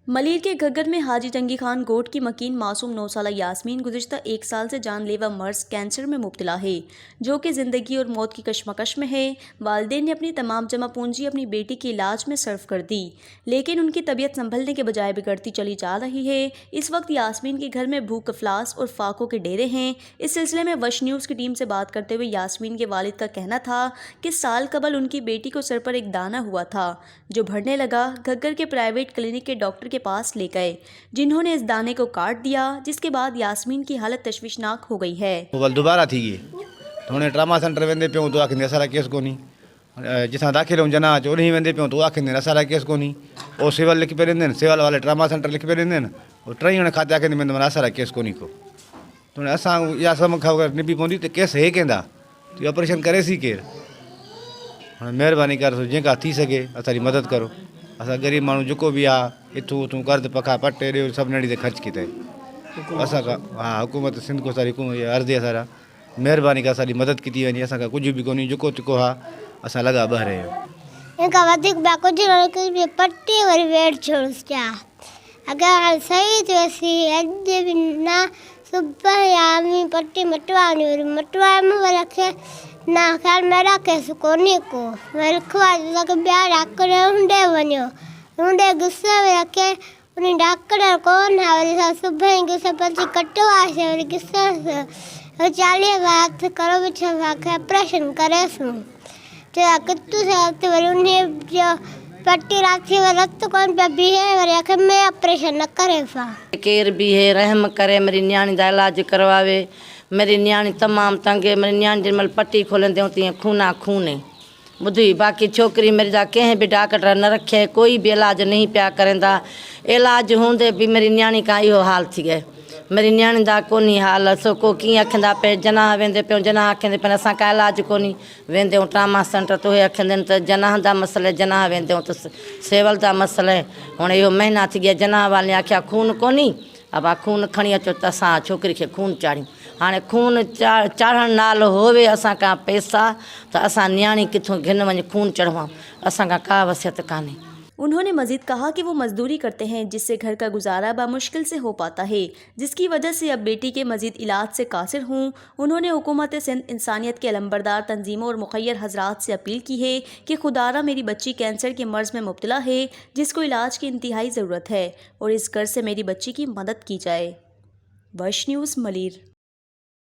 मलिर के घग्गर में हाजी जंगी खान गोट की मकीन मासूम 9 साला यास्मीन गुज़िश्ता 1 साल से जानलेवा मर्ज कैंसर में मुब्तला है, जो कि ज़िंदगी और मौत की कशमकश में है। वालिदैन ने अपनी तमाम जमा पूंजी अपनी बेटी के इलाज में सर्फ कर दी, लेकिन उनकी तबीयत संभलने के बजाय बिगड़ती चली जा रही है। इस वक्त यास्मीन के घर में भूख, अफलास और फाकों के डेरे हैं। इस सिलसिले में वश न्यूज़ की टीम से बात करते हुए यास्मीन के वालिद का कहना था कि साल कबल उनकी बेटी को सर पर एक दाना हुआ था, जो बढ़ने लगा। घग्गर के प्राइवेट क्लिनिक के डॉक्टर के पास ले गए, जिन्होंने इस दाने को काट दिया, जिसके बाद यास्मीन की हालत तशवीशनाक हो गई है। दोबारा थी ये तो ट्रामा सेंटर वेंदे पियूं तो आखिर असां केस कोनी, जिसां दाख़िल हूं जना चो उन्हीं वेंदे पियूं तो आखिर असां केस कोनी। वो सिविल लिखी पे ॾींदे सिविल वाले ट्रामा सेंटर लिखी पे ॾींदे वो टई जणे खाते आखिर में असां केस कोनी को तो असां इहा सभु खां निभी पवंदी तो केस हे कंदा तो ऑपरेशन करे सी केरु। हाँ महिरबानी कर जेका थी सके असांजी मदद करो। असां गरीब माण्हू जेको बि आहे इथूं उथूं कर्ज़ पखा पटे ॾियो सभु नड़ी ते ख़र्च की अथई असां खां। हाँ हुकूमत सिंध को सारी अर्ज़ी आहे सारा महिरबानी कर असांजी मदद की थी वञे। असां खां कुझु बि कोन्हे, जेको जेको आहे असां लॻा ॿाहिरि आहियूं। पट्टी वरी वेट छोड़स अगर सही तो ऐसी ना सुबह यामी पट्टी मटवानी और मटवा में रखे ना ख्याल मेरा कैसे कोनी को मेरे खुआ लग ब्याह डॉक्टर हुंडे वनियो हुंडे गुस्से में रखे उन्हें डॉक्टर कौन है और सुबह ही गुस्से पर कटवा से और गुस्से से चालिए बात करो बिछा भाग ऑपरेशन करे सु तो कितु से तो उन्हें जो पट्टी राखी रक्त कौन पे भी है और आखिर में ऑपरेशन न करे फा केर भी है रहम करे मेरी न्याणी दा इलाज करवावे। मेरी न्याणी तमाम तंग है। मेरी न्याणी जंहिंमहिल पट्टी खोलंदे हूं तीअं खूना खून है बुधी। बाकी छोकरी मेरी जा कंहिं भी डॉक्टर न रखे, कोई भी इलाज नहीं पिया करेंदा। इलाज होंदे भी मेरी न्याणी का इहो हाल थी गए। मेरी न्याणी दा कोनी हाल सो को कीअं अखंदा पे जना वेंदे पियो जना आखंदे पे असां का इलाज कोनी वेंदे ट्रामा सेंटर तो आखंदे तो जना दा मसले जना वेंदे तो सेवल दा मसले। हुन इहो महीना थी गया जना वाले आख्या खून कोनी, अब खून खणी अचो त असां छोकिरी खे खून चाढ़ियूं। हाँ खून चाढ़ण नाल होवे असां का पैसा तो असां न्याणी किथों घिन वञी खून चढ़वाऊं, असां का वसियत कान्हे। उन्होंने मजीद कहा कि वो मजदूरी करते हैं, जिससे घर का गुजारा बामुश्किल से हो पाता है, जिसकी वजह से अब बेटी के मजीद इलाज से कासिर हूँ। उन्होंने हुकूमत सिंध, इंसानियत के अलंबरदार तंजीमों और मुखैर हजरात से अपील की है कि खुदारा मेरी बच्ची कैंसर के मर्ज में मुब्तला है, जिसको इलाज की इंतहाई ज़रूरत है, और इस कर्ज से मेरी बच्ची की मदद की जाए। वश न्यूज़ मलिर।